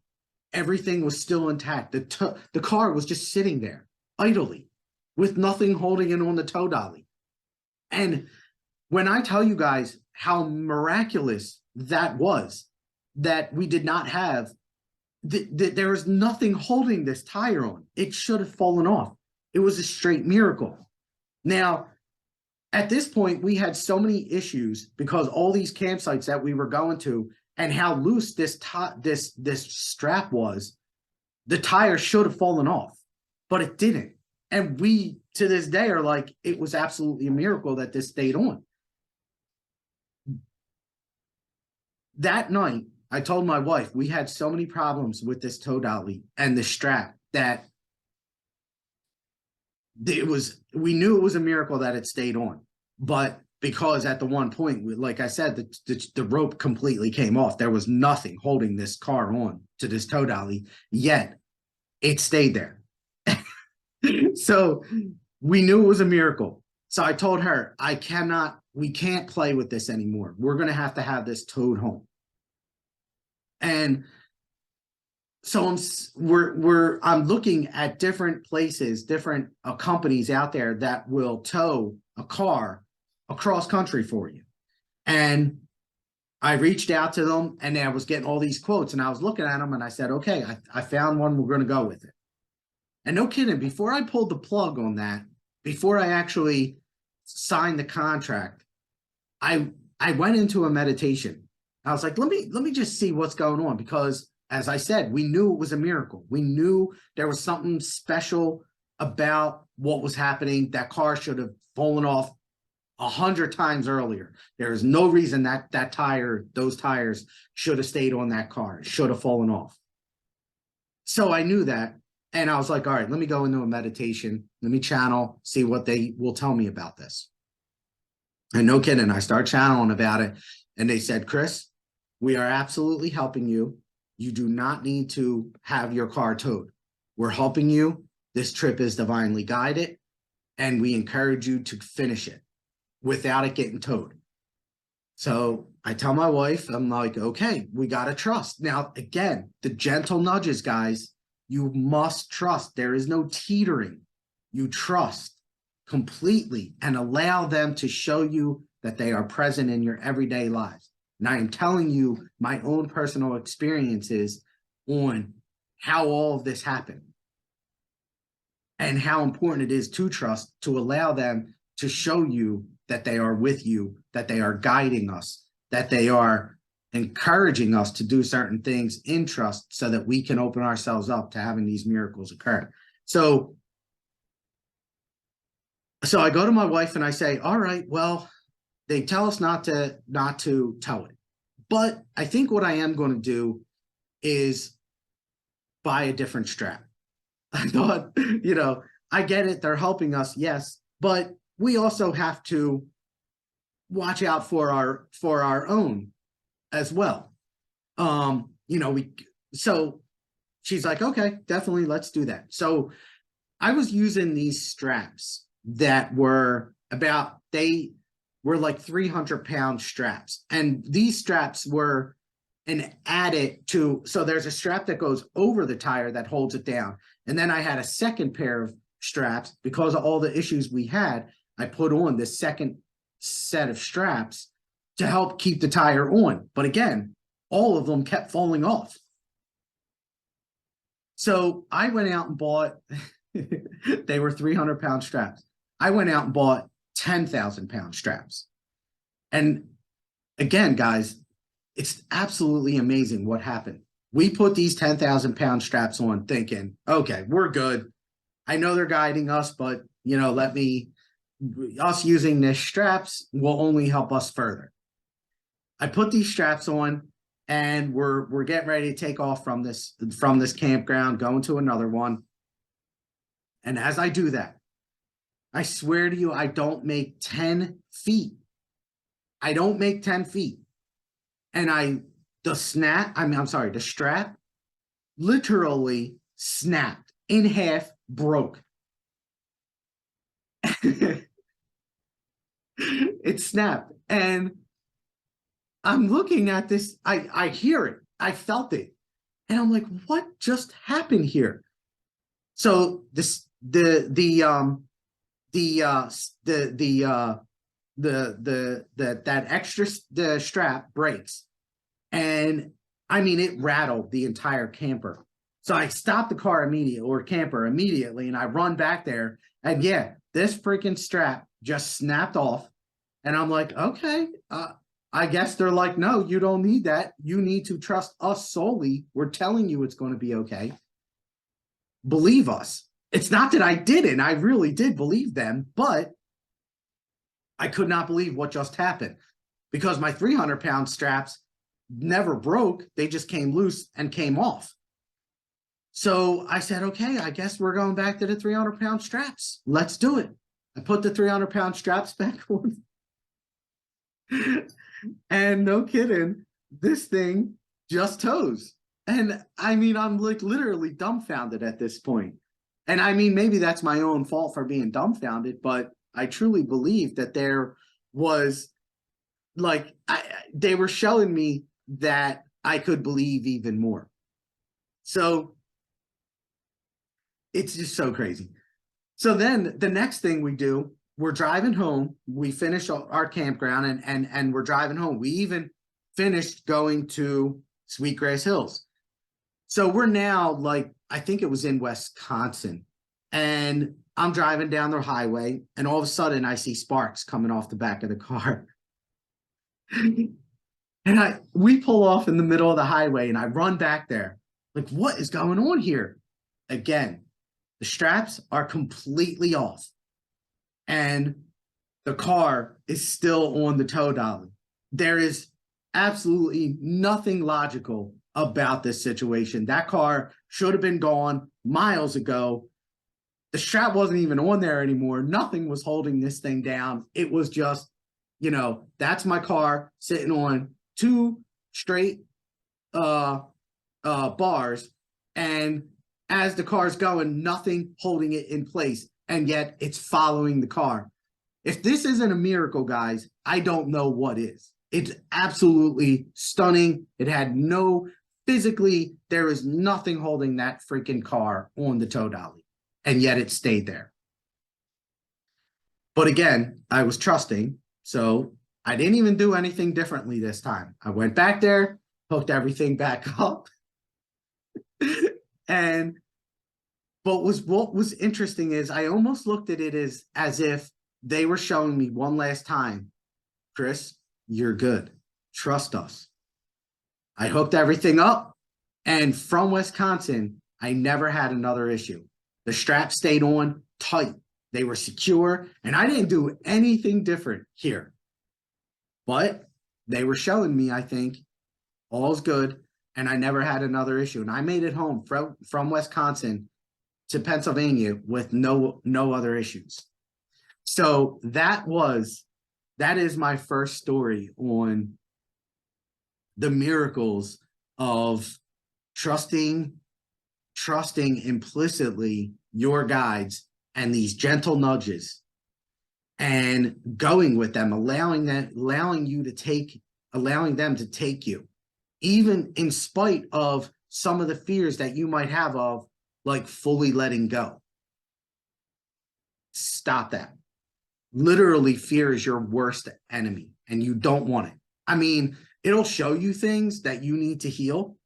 Everything was still intact. The car was just sitting there idly with nothing holding it on the tow dolly. And when I tell you guys how miraculous that was, that we did not have, there was nothing holding this tire on. It should have fallen off. It was a straight miracle. Now, at this point, we had so many issues because all these campsites that we were going to and how loose this strap was, the tire should have fallen off, but it didn't. And we, to this day, are like, it was absolutely a miracle that this stayed on. That night, I told my wife, we had so many problems with this tow dolly and the strap that we knew it was a miracle that it stayed on. But because at the one point, like I said, the rope completely came off. There was nothing holding this car on to this tow dolly, yet it stayed there. So we knew it was a miracle. So I told her, we can't play with this anymore. We're going to have this towed home. And so I'm looking at different places, different companies out there that will tow a car across country for you. And I reached out to them, and I was getting all these quotes, and I was looking at them, and I said, okay, I found one. We're going to go with it. And no kidding, before I pulled the plug on that, before I actually signed the contract, I went into a meditation. I was like, let me just see what's going on, because as I said, we knew it was a miracle. We knew there was something special about what was happening. That car should have fallen off 100 times earlier. There is no reason those tires should have stayed on that car. It should have fallen off. So I knew that. And I was like, all right, let me go into a meditation. Let me channel, see what they will tell me about this. And no kidding, I start channeling about it. And they said, Chris, we are absolutely helping you. You do not need to have your car towed. We're helping you. This trip is divinely guided. And we encourage you to finish it without it getting towed. So I tell my wife, I'm like, okay, we got to trust. Now, again, the gentle nudges, guys. You must trust. There is no teetering. You trust completely and allow them to show you that they are present in your everyday lives. And I am telling you my own personal experiences on how all of this happened and how important it is to trust, to allow them to show you that they are with you, that they are guiding us, that they are encouraging us to do certain things in trust so that we can open ourselves up to having these miracles occur. So I go to my wife and I say, all right, well, they tell us not to tow it. But I think what I am going to do is buy a different strap. I thought, I get it. They're helping us. Yes. But we also have to watch out for our own as well. So she's like, okay, definitely, let's do that. So I was using these straps that were they were like 300-pound straps. And these straps were added to, so there's a strap that goes over the tire that holds it down. And then I had a second pair of straps because of all the issues we had. I put on this second set of straps to help keep the tire on. But again, all of them kept falling off. So I went out and bought, they were 300-pound straps. I went out and bought 10,000-pound straps. And again, guys, it's absolutely amazing what happened. We put these 10,000-pound straps on thinking, okay, we're good. I know they're guiding us, but, us using these straps will only help us further. I put these straps on and we're getting ready to take off from this campground, going to another one. And as I do that, I swear to you, I don't make 10 feet. I don't make 10 feet. And the strap literally snapped in half, broke. It snapped. And I'm looking at this, I hear it, I felt it. And I'm like, what just happened here? So this that extra the strap breaks, and I mean it rattled the entire camper. So I stopped the car immediately, or camper immediately, and I run back there, and yeah, this freaking strap just snapped off. And I'm like, okay, I guess they're like, no, you don't need that. You need to trust us solely. We're telling you it's going to be okay. Believe us. It's not that I didn't. I really did believe them, but I could not believe what just happened, because my 300-pound straps never broke. They just came loose and came off. So I said, okay, I guess we're going back to the 300-pound straps. Let's do it. I put the 300-pound straps back on. And no kidding, this thing just tows. And I mean, I'm like literally dumbfounded at this point. And I mean, maybe that's my own fault for being dumbfounded, but I truly believe that there was like, they were showing me that I could believe even more. So it's just so crazy. So then the next thing we do, we're driving home. We finish our campground and we're driving home. We even finished going to Sweetgrass Hills. So we're now like, I think it was in Wisconsin, and I'm driving down the highway, and all of a sudden I see sparks coming off the back of the car. And we pull off in the middle of the highway, and I run back there. Like, what is going on here? Again, the straps are completely off, and the car is still on the tow dolly. There is absolutely nothing logical about this situation. That car should have been gone miles ago. The strap wasn't even on there anymore. Nothing was holding this thing down. It was just, you know, that's my car sitting on two straight bars, and as the car's going, nothing holding it in place, and yet it's following the car. If this isn't a miracle, guys, I don't know what is. It's absolutely stunning. It had no, physically, there is nothing holding that freaking car on the tow dolly, and yet it stayed there. But again, I was trusting, so I didn't even do anything differently this time. I went back there, hooked everything back up, and what was interesting is I almost looked at it as if they were showing me one last time, Chris, you're good. Trust us. I hooked everything up, and from Wisconsin, I never had another issue. The straps stayed on tight. They were secure, and I didn't do anything different here. But they were showing me, I think, all's good, and I never had another issue. And I made it home from Wisconsin to Pennsylvania with no other issues. So that is my first story on the miracles of trusting implicitly your guides and these gentle nudges, and going with them, allowing them to take you, even in spite of some of the fears that you might have of like fully letting go. Stop that. Literally, fear is your worst enemy, and you don't want it. I mean, it'll show you things that you need to heal.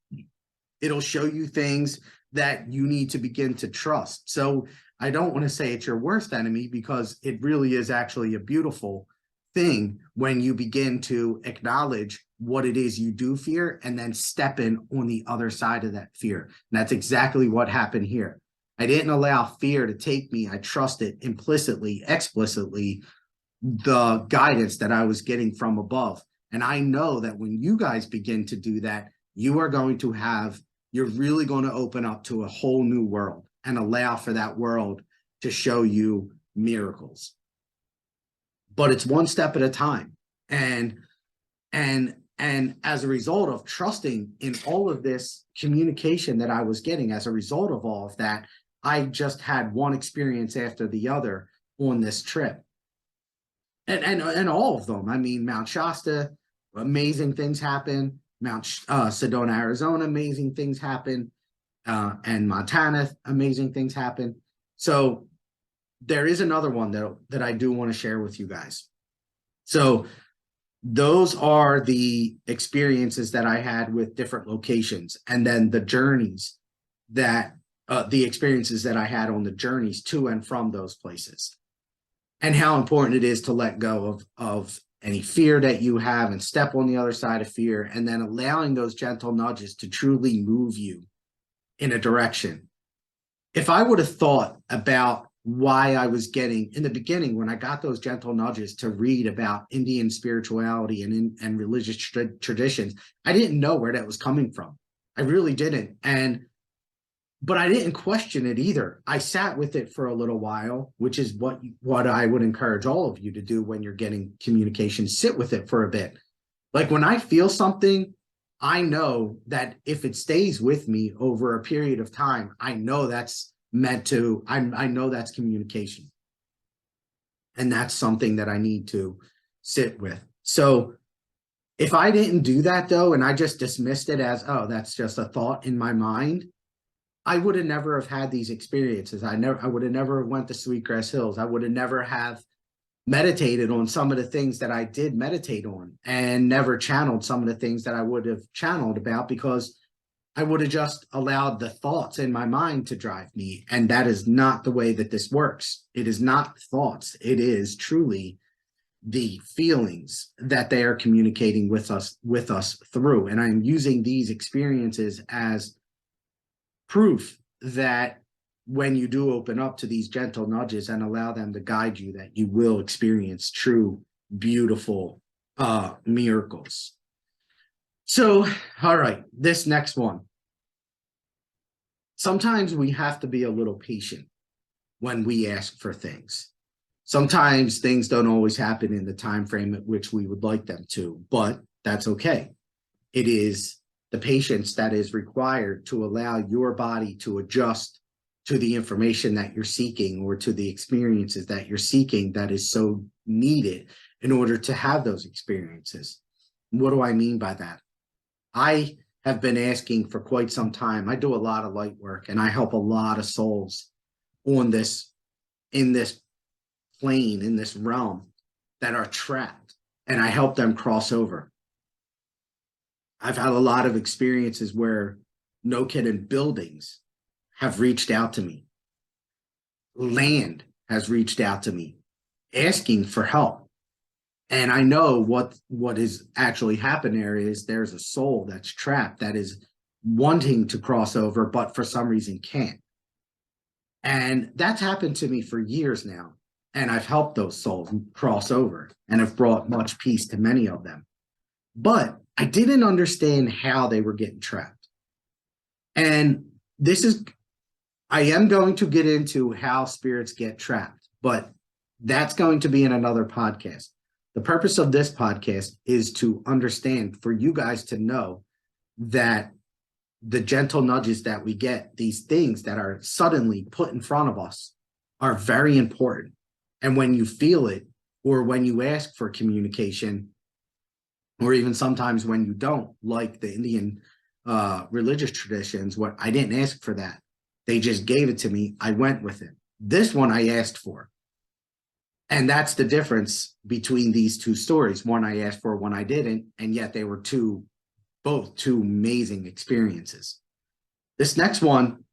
It'll show you things that you need to begin to trust. So I don't want to say it's your worst enemy, because it really is actually a beautiful thing when you begin to acknowledge what it is you do fear and then step in on the other side of that fear. And that's exactly what happened here. I didn't allow fear to take me. I trusted implicitly, explicitly, the guidance that I was getting from above. And I know that when you guys begin to do that, you're really going to open up to a whole new world and allow for that world to show you miracles. But it's one step at a time. And And as a result of trusting in all of this communication that I was getting, as a result of all of that, I just had one experience after the other on this trip. And all of them. I mean, Mount Shasta, amazing things happen. Mount Sedona, Arizona, amazing things happen. And Montana, amazing things happen. So there is another one that I do want to share with you guys. So those are the experiences that I had with different locations, and then the journeys that the experiences that I had on the journeys to and from those places, and how important it is to let go of any fear that you have and step on the other side of fear, and then allowing those gentle nudges to truly move you in a direction. If I would have thought about why I was getting in the beginning, when I got those gentle nudges to read about Indian spirituality and religious traditions, I didn't know where that was coming from. I really didn't. But I didn't question it either. I sat with it for a little while, which is what I would encourage all of you to do when you're getting communication. Sit with it for a bit. Like when I feel something, I know that if it stays with me over a period of time, I know that's meant to, I know that's communication. And that's something that I need to sit with. So if I didn't do that though, and I just dismissed it as, oh, that's just a thought in my mind, I would have never have had these experiences. I would have never went to Sweetgrass Hills. I would have never have meditated on some of the things that I did meditate on, and never channeled some of the things that I would have channeled about, because I would have just allowed the thoughts in my mind to drive me. And that is not the way that this works. It is not thoughts. It is truly the feelings that they are communicating with us through. And I'm using these experiences as proof that when you do open up to these gentle nudges and allow them to guide you, that you will experience true, beautiful miracles. So, all right, this next one. Sometimes we have to be a little patient when we ask for things. Sometimes things don't always happen in the time frame at which we would like them to, but that's okay. It is the patience that is required to allow your body to adjust to the information that you're seeking, or to the experiences that you're seeking, that is so needed in order to have those experiences. What do I mean by that? I have been asking for quite some time. I do a lot of light work, and I help a lot of souls on this, in this plane, in this realm, that are trapped, and I help them cross over. I've had a lot of experiences where, no kidding, buildings have reached out to me. Land has reached out to me asking for help. And I know what is actually happening there is there's a soul that's trapped, that is wanting to cross over, but for some reason can't. And that's happened to me for years now. And I've helped those souls cross over, and have brought much peace to many of them. But I didn't understand how they were getting trapped. And I am going to get into how spirits get trapped, but that's going to be in another podcast. The purpose of this podcast is to understand, for you guys to know that the gentle nudges that we get, these things that are suddenly put in front of us, are very important. And when you feel it, or when you ask for communication, or even sometimes when you don't, like the Indian religious traditions, what I didn't ask for that. They just gave it to me. I went with it. This one I asked for. And that's the difference between these two stories. One I asked for, one I didn't, and yet they were both two amazing experiences. This next one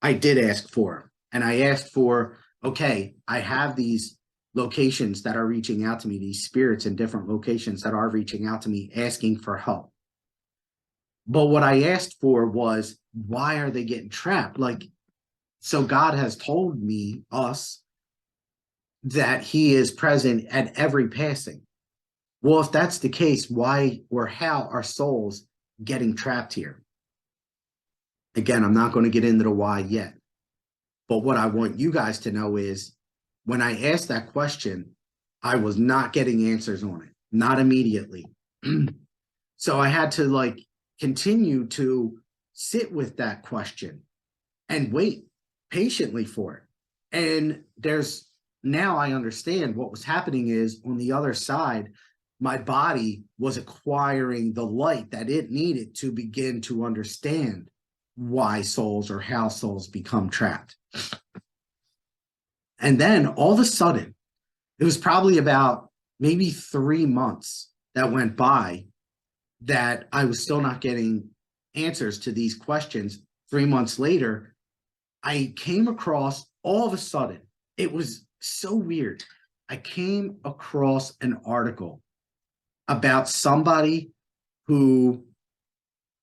I did ask for, and I asked for, okay, I have these locations that are reaching out to me, these spirits in different locations that are reaching out to me, asking for help. But what I asked for was, why are they getting trapped? Like, so God has told us, that he is present at every passing. Well, if that's the case, why or how are souls getting trapped here? Again, I'm not going to get into the why yet. But what I want you guys to know is, when I asked that question, I was not getting answers on it, not immediately. So I had to like continue to sit with that question and wait patiently for it. And there's now I understand what was happening is on the other side, my body was acquiring the light that it needed to begin to understand why souls or how souls become trapped. And then all of a sudden, it was probably about maybe 3 months that went by that I was still not getting answers to these questions. 3 months later, I came across all of a sudden, it was so weird. I came across an article about somebody who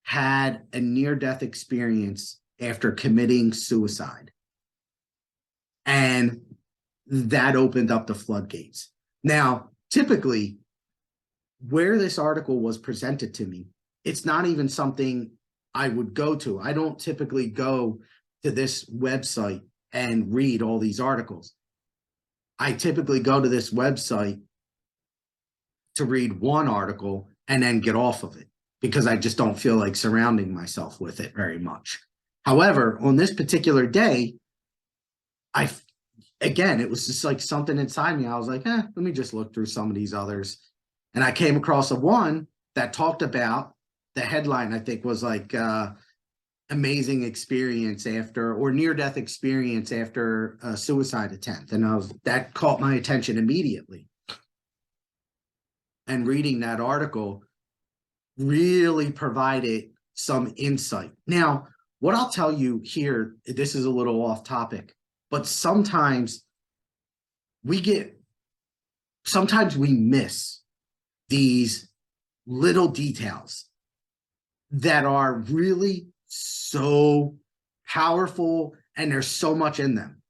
had a near-death experience after committing suicide. And that opened up the floodgates. Now, typically, where this article was presented to me, it's not even something I would go to. I don't typically go to this website and read all these articles. I typically go to this website to read one article and then get off of it because I just don't feel like surrounding myself with it very much. However, on this particular day, again, it was just like something inside me. I was like, let me just look through some of these others. And I came across a one that talked about, the headline, I think, was like amazing experience after, or near-death experience after a suicide attempt. And that caught my attention immediately. And reading that article really provided some insight. Now, what I'll tell you here, this is a little off topic, but sometimes we miss these little details that are really so powerful, and there's so much in them.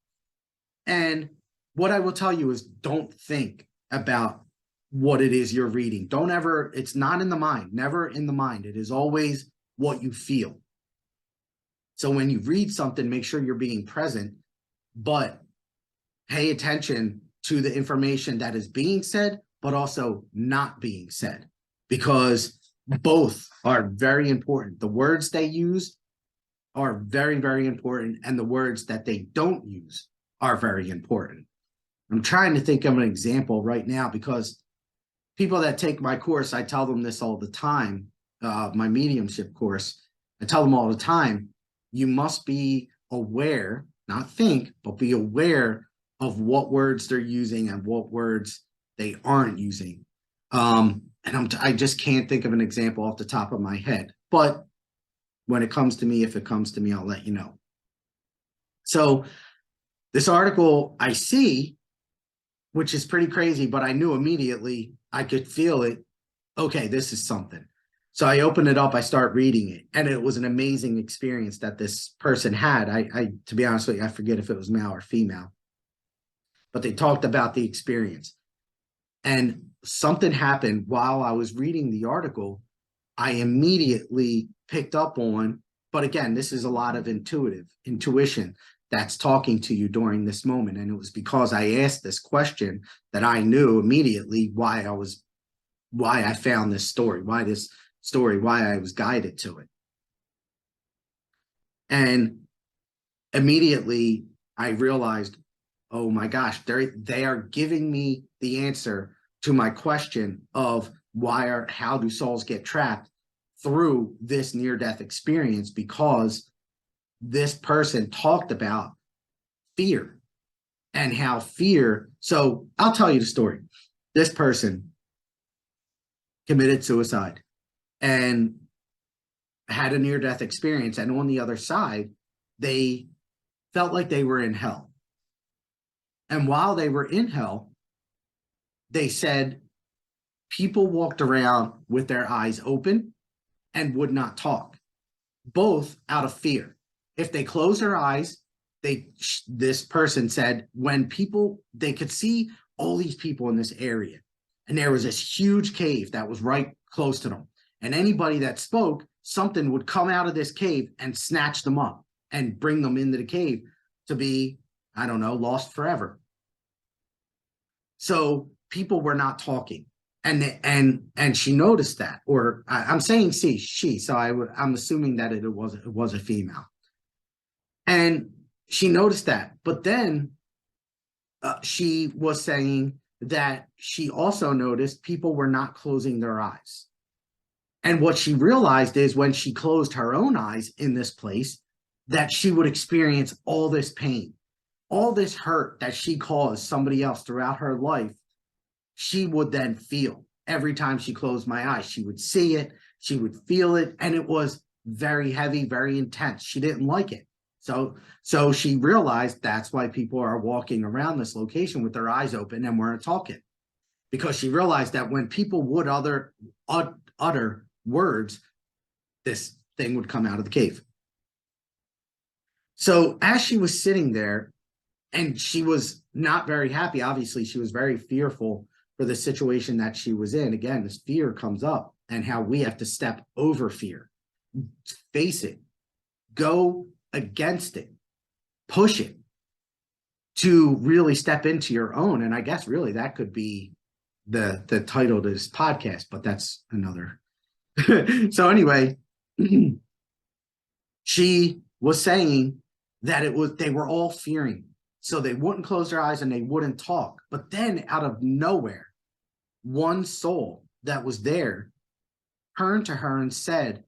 And what I will tell you is, don't think about what it is you're reading. Don't ever, it's not in the mind, never in the mind. It is always what you feel. So when you read something, make sure you're being present, but pay attention to the information that is being said, but also not being said, because both are very important. The words they use are very, very important, and the words that they don't use are very important. I'm trying to think of an example right now, because people that take my course, I tell them this all the time, my mediumship course, I tell them all the time, you must be aware, not think, but be aware of what words they're using and what words they aren't using. And I just can't think of an example off the top of my head. But when it comes to me, if it comes to me, I'll let you know. So this article I see, which is pretty crazy, but I knew immediately, I could feel it. Okay, this is something. So I open it up, I start reading it, and it was an amazing experience that this person had. I to be honest with you, I forget if it was male or female, but they talked about the experience. And something happened while I was reading the article. I immediately picked up on, but again, this is a lot of intuition that's talking to you during this moment. And it was because I asked this question that I knew immediately why I found this story, why I was guided to it. And immediately I realized, oh my gosh, they are giving me the answer to my question of how do souls get trapped through this near-death experience, because this person talked about fear and how fear. So I'll tell you the story. This person committed suicide and had a near-death experience, and on the other side, they felt like they were in hell. And while they were in hell, they said people walked around with their eyes open and would not talk, both out of fear. If they closed their eyes, this person said, they could see all these people in this area, and there was this huge cave that was right close to them. And anybody that spoke, something would come out of this cave and snatch them up and bring them into the cave to be, I don't know, lost forever. So people were not talking. And she noticed that, or I'm saying she, so I'm assuming that it was a female, and she noticed that. But then she was saying that she also noticed people were not closing their eyes. And what she realized is when she closed her own eyes in this place, that she would experience all this pain, all this hurt that she caused somebody else throughout her life. She would then feel every time she closed my eyes. She would see it, she would feel it, and it was very heavy, very intense. She didn't like it. So she realized that's why people are walking around this location with their eyes open and weren't talking, because she realized that when people would utter words, this thing would come out of the cave. So as she was sitting there, and she was not very happy, obviously, she was very fearful for the situation that she was in. Again, this fear comes up, and how we have to step over fear, face it, go against it, push it to really step into your own. And I guess really that could be the title to this podcast, but that's another. So anyway, she was saying that they were all fearing, so they wouldn't close their eyes and they wouldn't talk. But then out of nowhere, one soul that was there turned to her and said,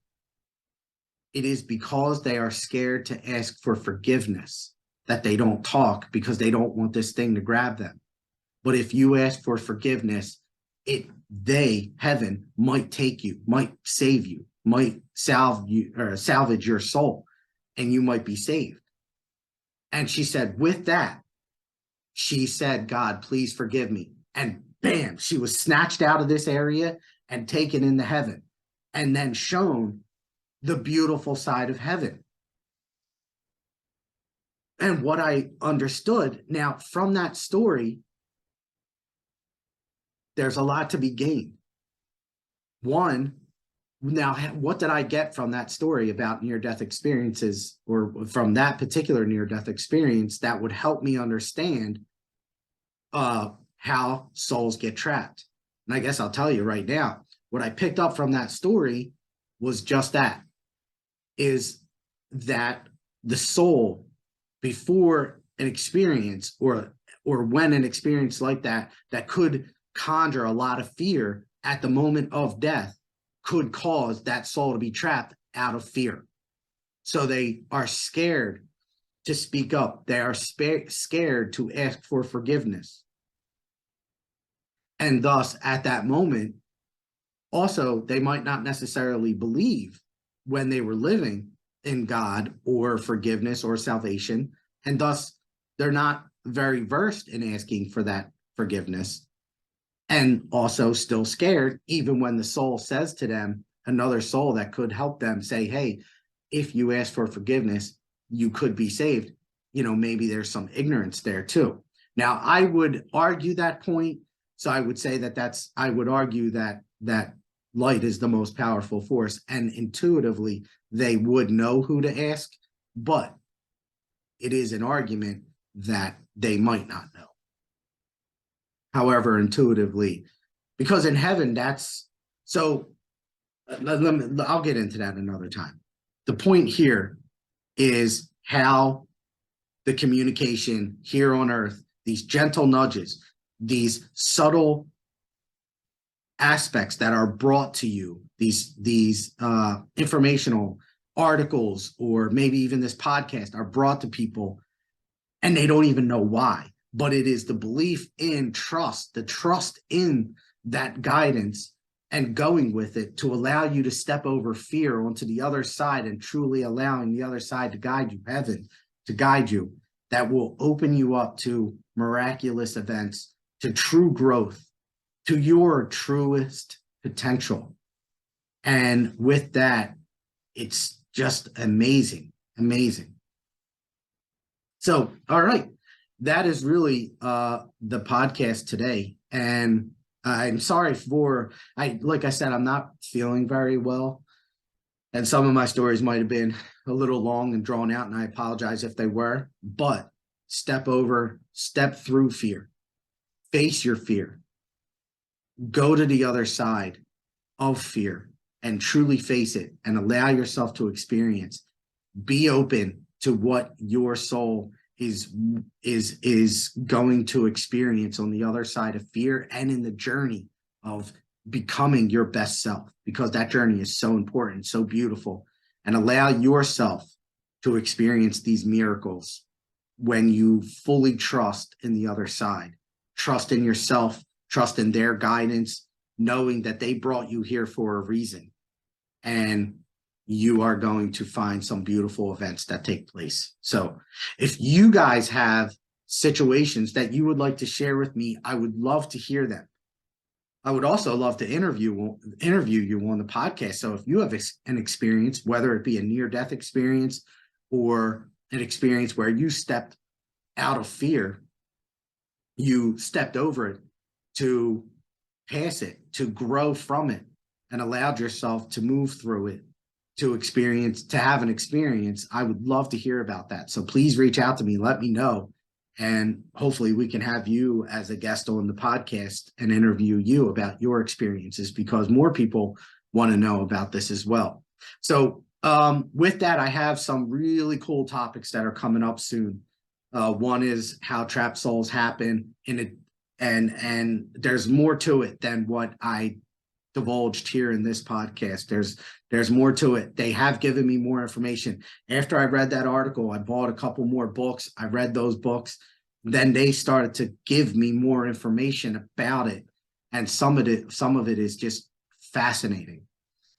it is because they are scared to ask for forgiveness that they don't talk, because they don't want this thing to grab them. But if you ask for forgiveness, heaven might take you, might save you, might salvage your soul, and you might be saved. And she said, with that, she said, God, please forgive me. And bam, she was snatched out of this area and taken into heaven, and then shown the beautiful side of heaven. And what I understood now from that story, there's a lot to be gained. One, now, what did I get from that story about near-death experiences, or from that particular near-death experience, that would help me understand how souls get trapped? And I guess I'll tell you right now, what I picked up from that story was just that, is that the soul, before an experience, or when an experience like that could conjure a lot of fear at the moment of death, could cause that soul to be trapped out of fear. So they are scared to speak up. They are scared to ask for forgiveness. And thus, at that moment, also, they might not necessarily believe when they were living in God or forgiveness or salvation. And thus, they're not very versed in asking for that forgiveness. And also still scared, even when the soul says to them, another soul that could help them, say, hey, if you ask for forgiveness, you could be saved. Maybe there's some ignorance there too. Now, I would argue that point. So I would say I would argue that light is the most powerful force, and intuitively they would know who to ask, but it is an argument that they might not know. However, intuitively, because in heaven, I'll get into that another time. The point here is how the communication here on earth, these gentle nudges, these subtle aspects that are brought to you, these informational articles, or maybe even this podcast, are brought to people, and they don't even know why. But it is the belief in trust, the trust in that guidance, and going with it to allow you to step over fear onto the other side, and truly allowing the other side to guide you, heaven to guide you, that will open you up to miraculous events, to true growth, to your truest potential. And with that, it's just amazing, amazing. So, all right. That is really the podcast today. And I'm sorry like I said, I'm not feeling very well. And some of my stories might have been a little long and drawn out, and I apologize if they were. But step through fear. Face your fear. go to the other side of fear and truly face it and allow yourself to experience. Be open to what your soul is going to experience on the other side of fear and in the journey of becoming your best self, because that journey is so important, so beautiful. And allow yourself to experience these miracles when you fully trust in the other side, trust in yourself, trust in their guidance, knowing that they brought you here for a reason. And you are going to find some beautiful events that take place. So if you guys have situations that you would like to share with me, I would love to hear them. I would also love to interview you on the podcast. So if you have an experience, whether it be a near-death experience or an experience where you stepped out of fear, you stepped over it to pass it, to grow from it, and allowed yourself to move through it, to have an experience, I would love to hear about that. So please reach out to me, let me know, and hopefully we can have you as a guest on the podcast and interview you about your experiences, because more people want to know about this as well. So with that, I have some really cool topics that are coming up soon. One is how trapped souls happen and there's more to it than what I divulged here in this podcast. There's more to it. They have given me more information. After I read that article, I bought a couple more books. I read those books. Then they started to give me more information about it. And some of it is just fascinating.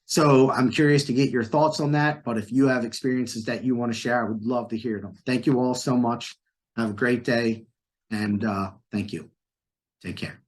So I'm curious to get your thoughts on that. But if you have experiences that you want to share, I would love to hear them. Thank you all so much. Have a great day. And thank you. Take care.